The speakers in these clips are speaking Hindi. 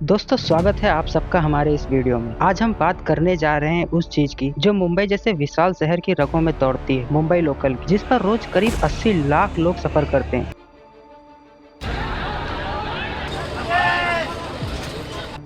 दोस्तों स्वागत है आप सबका हमारे इस वीडियो में। आज हम बात करने जा रहे हैं उस चीज की जो मुंबई जैसे विशाल शहर की रगों में दौड़ती है, मुंबई लोकल की, जिस पर रोज करीब 80 लाख लोग सफर करते हैं।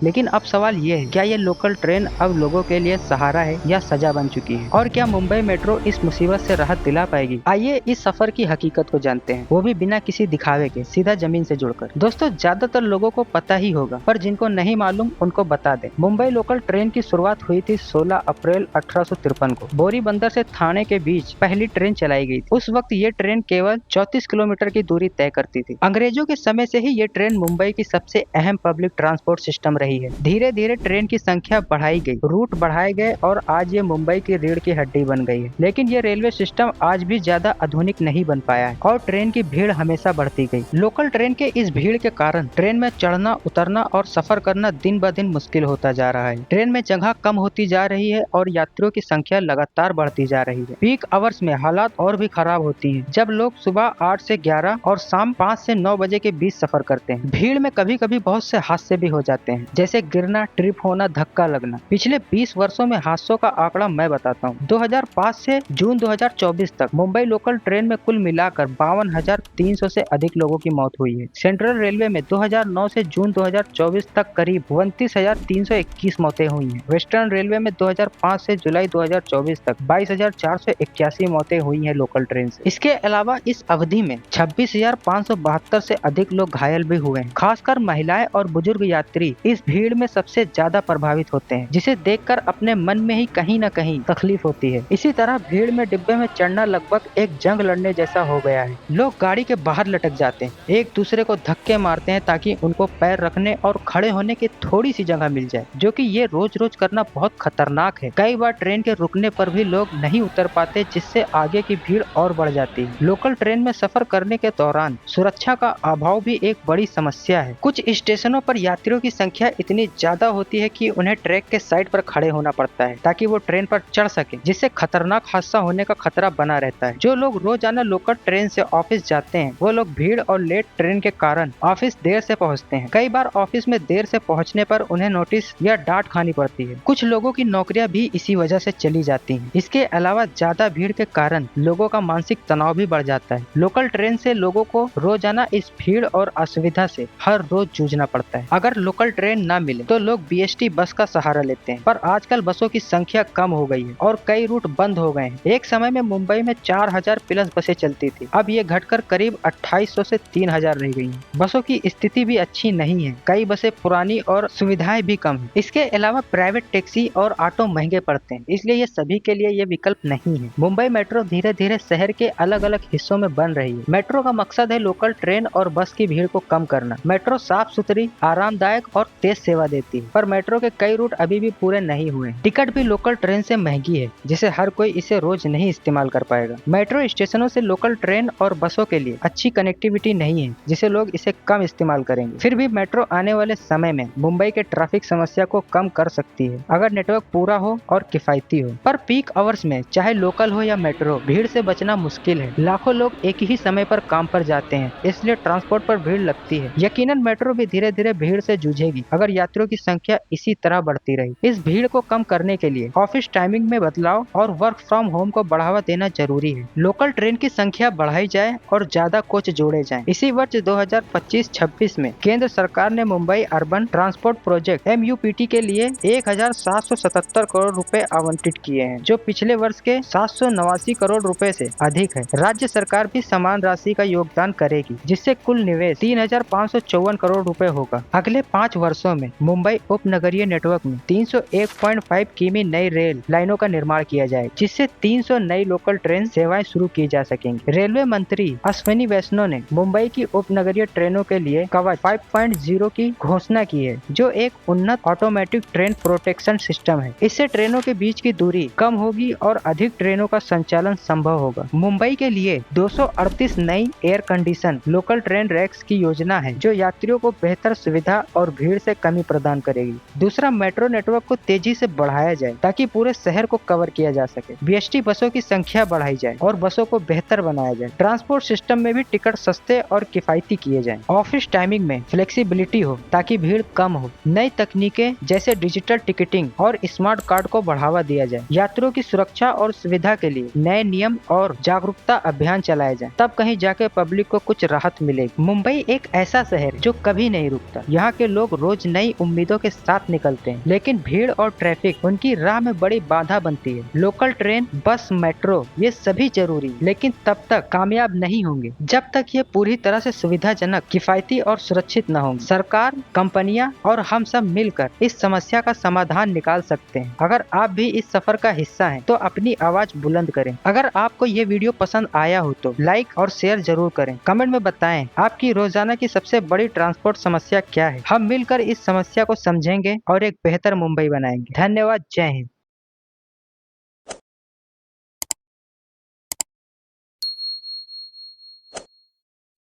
लेकिन अब सवाल ये है, क्या ये लोकल ट्रेन अब लोगों के लिए सहारा है या सजा बन चुकी है? और क्या मुंबई मेट्रो इस मुसीबत से राहत दिला पाएगी? आइए इस सफर की हकीकत को जानते हैं, वो भी बिना किसी दिखावे के, सीधा जमीन से जुड़कर। दोस्तों ज्यादातर लोगों को पता ही होगा, पर जिनको नहीं मालूम उनको बता दें। मुंबई लोकल ट्रेन की शुरुआत हुई थी 16 अप्रैल 1853 को। बोरी बंदर से थाने के बीच पहली ट्रेन चलाई गई थी। उस वक्त ये ट्रेन केवल 34 किलोमीटर की दूरी तय करती थी। अंग्रेजों के समय से ही ये ट्रेन मुंबई की सबसे अहम पब्लिक ट्रांसपोर्ट सिस्टम रही है। धीरे धीरे ट्रेन की संख्या बढ़ाई गई, रूट बढ़ाए गए और आज ये मुंबई की रीढ़ की हड्डी बन गई है। लेकिन ये रेलवे सिस्टम आज भी ज्यादा आधुनिक नहीं बन पाया है और ट्रेन की भीड़ हमेशा बढ़ती गई। लोकल ट्रेन के इस भीड़ के कारण ट्रेन में चढ़ना, उतरना और सफर करना दिन ब दिन मुश्किल होता जा रहा है। ट्रेन में जगह कम होती जा रही है और यात्रियों की संख्या लगातार बढ़ती जा रही है। पीक आवर्स में हालात और भी खराब होती है, जब लोग सुबह 8 से 11 और शाम 5 से 9 बजे के बीच सफर करते हैं। भीड़ में कभी कभी बहुत से हादसे भी हो जाते हैं, जैसे गिरना, ट्रिप होना, धक्का लगना। पिछले 20 वर्षों में हादसों का आंकड़ा मैं बताता हूँ। 2005 से जून 2024 तक मुंबई लोकल ट्रेन में कुल मिलाकर 52,300 से अधिक लोगों की मौत हुई है। सेंट्रल रेलवे में 2009 से जून 2024 तक करीब 29,321 मौतें हुई हैं। वेस्टर्न रेलवे में 2005 से जुलाई 2024 तक 22,481 मौतें हुई हैं लोकल ट्रेन से। इसके अलावा इस अवधि में 26,572 से अधिक लोग घायल भी हुए हैं। खासकर महिलाएं और बुजुर्ग यात्री इस भीड़ में सबसे ज्यादा प्रभावित होते हैं, जिसे देखकर अपने मन में ही कहीं न कहीं तकलीफ होती है। इसी तरह भीड़ में डिब्बे में चढ़ना लगभग एक जंग लड़ने जैसा हो गया है। लोग गाड़ी के बाहर लटक जाते हैं, एक दूसरे को धक्के मारते हैं ताकि उनको पैर रखने और खड़े होने की थोड़ी सी जगह मिल जाए, जो कि ये रोज रोज करना बहुत खतरनाक है। कई बार ट्रेन के रुकने पर भी लोग नहीं उतर पाते, जिससे आगे की भीड़ और बढ़ जाती है। लोकल ट्रेन में सफर करने के दौरान सुरक्षा का अभाव भी एक बड़ी समस्या है। कुछ स्टेशनों पर यात्रियों की संख्या इतनी ज्यादा होती है कि उन्हें ट्रैक के साइड पर खड़े होना पड़ता है ताकि वो ट्रेन पर चढ़ सके, जिससे खतरनाक हादसा होने का खतरा बना रहता है। जो लोग रोजाना लोकल ट्रेन से ऑफिस जाते हैं, वो लोग भीड़ और लेट ट्रेन के कारण ऑफिस देर से पहुंचते हैं। कई बार ऑफिस में देर से पहुंचने पर उन्हें नोटिस या डांट खानी पड़ती है। कुछ लोगों की नौकरियां भी इसी वजह से चली जाती हैं। इसके अलावा ज्यादा भीड़ के कारण लोगों का मानसिक तनाव भी बढ़ जाता है। लोकल ट्रेन से लोगों को रोजाना इस भीड़ और असुविधा से हर रोज जूझना पड़ता है। अगर लोकल ट्रेन न मिले तो लोग बीएसटी बस का सहारा लेते हैं, पर आजकल बसों की संख्या कम हो गई है और कई रूट बंद हो गए हैं। एक समय में मुंबई में 4,000 प्लस बसें चलती थी, अब ये घटकर करीब 2,800 से 3,000 रह गई हैं। बसों की स्थिति भी अच्छी नहीं है, कई बसें पुरानी और सुविधाएं भी कम है। इसके अलावा प्राइवेट टैक्सी और ऑटो महंगे पड़ते हैं, इसलिए ये सभी के लिए ये विकल्प नहीं है। मुंबई मेट्रो धीरे धीरे शहर के अलग अलग हिस्सों में बन रही है। मेट्रो का मकसद है लोकल ट्रेन और बस की भीड़ को कम करना। मेट्रो साफ सुथरी, आरामदायक और तेज सेवा देती है, पर मेट्रो के कई रूट अभी भी पूरे नहीं हुए। टिकट भी लोकल ट्रेन से महंगी है, जिसे हर कोई इसे रोज नहीं इस्तेमाल कर पाएगा। मेट्रो स्टेशनों से लोकल ट्रेन और बसों के लिए अच्छी कनेक्टिविटी नहीं है, जिसे लोग इसे कम इस्तेमाल करेंगे। फिर भी मेट्रो आने वाले समय में मुंबई के ट्रैफिक समस्या को कम कर सकती है, अगर नेटवर्क पूरा हो और किफायती हो। पर पीक आवर्स में चाहे लोकल हो या मेट्रो, भीड़ से बचना मुश्किल है। लाखों लोग एक ही समय पर काम पर जाते हैं, इसलिए ट्रांसपोर्ट पर भीड़ लगती है। यकीनन मेट्रो भी धीरे धीरे भीड़ से जूझेगी अगर यात्रियों की संख्या इसी तरह बढ़ती रही। इस भीड़ को कम करने के लिए ऑफिस टाइमिंग में बदलाव और वर्क फ्रॉम होम को बढ़ावा देना जरूरी है। लोकल ट्रेन की संख्या बढ़ाई जाए और ज्यादा कोच जोड़े जाएं। इसी वर्ष 2025-26 में केंद्र सरकार ने Mumbai urban transport project MUPT के लिए 1,777 करोड़ रुपए आवंटित किए हैं, जो पिछले वर्ष के 789 करोड़ रुपए से अधिक है। राज्य सरकार भी समान राशि का योगदान करेगी, जिससे कुल निवेश 3,554 करोड़ रुपए होगा। अगले 5 वर्षों में मुंबई उपनगरीय नेटवर्क में 301.5 किमी नई रेल लाइनों का निर्माण किया जाएगा, जिससे 300 नई लोकल ट्रेन सेवाएं शुरू की जा सकेंगी। रेलवे मंत्री अश्विनी वैष्णव ने मुंबई की उपनगरीय ट्रेनों के लिए कवच 5.0 की घोषणा की है, जो एक उन्नत ऑटोमेटिक ट्रेन प्रोटेक्शन सिस्टम है। इससे ट्रेनों के बीच की दूरी कम होगी और अधिक ट्रेनों का संचालन संभव होगा। मुंबई के लिए 238 नई air condition local train racks की योजना है, जो यात्रियों को बेहतर सुविधा और भीड़ से कमी प्रदान करेगी। दूसरा, मेट्रो नेटवर्क को तेजी से बढ़ाया जाए ताकि पूरे शहर को कवर किया जा सके। बीएसटी बसों की संख्या बढ़ाई जाए और बसों को बेहतर बनाया जाए। ट्रांसपोर्ट सिस्टम में भी टिकट सस्ते और किफायती किए जाएं। ऑफिस टाइमिंग में फ्लेक्सिबिलिटी हो ताकि भीड़ कम हो। नई तकनीकें जैसे डिजिटल टिकटिंग और स्मार्ट कार्ड को बढ़ावा दिया जाए। यात्रियों की सुरक्षा और सुविधा के लिए नए नियम और जागरूकता अभियान चलाए जाएं। तब कहीं जाके पब्लिक को कुछ राहत मिलेगी। मुंबई एक ऐसा शहर है जो कभी नहीं रुकता। यहाँ के लोग रोज नई उम्मीदों के साथ निकलते हैं, लेकिन भीड़ और ट्रैफिक उनकी राह में बड़ी बाधा बनती है। लोकल ट्रेन, बस, मेट्रो ये सभी जरूरी, लेकिन तब तक कामयाब नहीं होंगे जब तक ये पूरी तरह से सुविधाजनक, किफायती और सुरक्षित न होंगे। सरकार, कंपनियां और हम सब मिलकर इस समस्या का समाधान निकाल सकते हैं। अगर आप भी इस सफर का हिस्सा हैं, तो अपनी आवाज बुलंद करें। अगर आपको ये वीडियो पसंद आया हो तो लाइक और शेयर जरूर करें। कमेंट में बताएं आपकी रोजाना की सबसे बड़ी ट्रांसपोर्ट समस्या क्या है। हम मिलकर इस समस्या को समझेंगे और एक बेहतर मुंबई बनाएंगे। धन्यवाद। जय हिंद।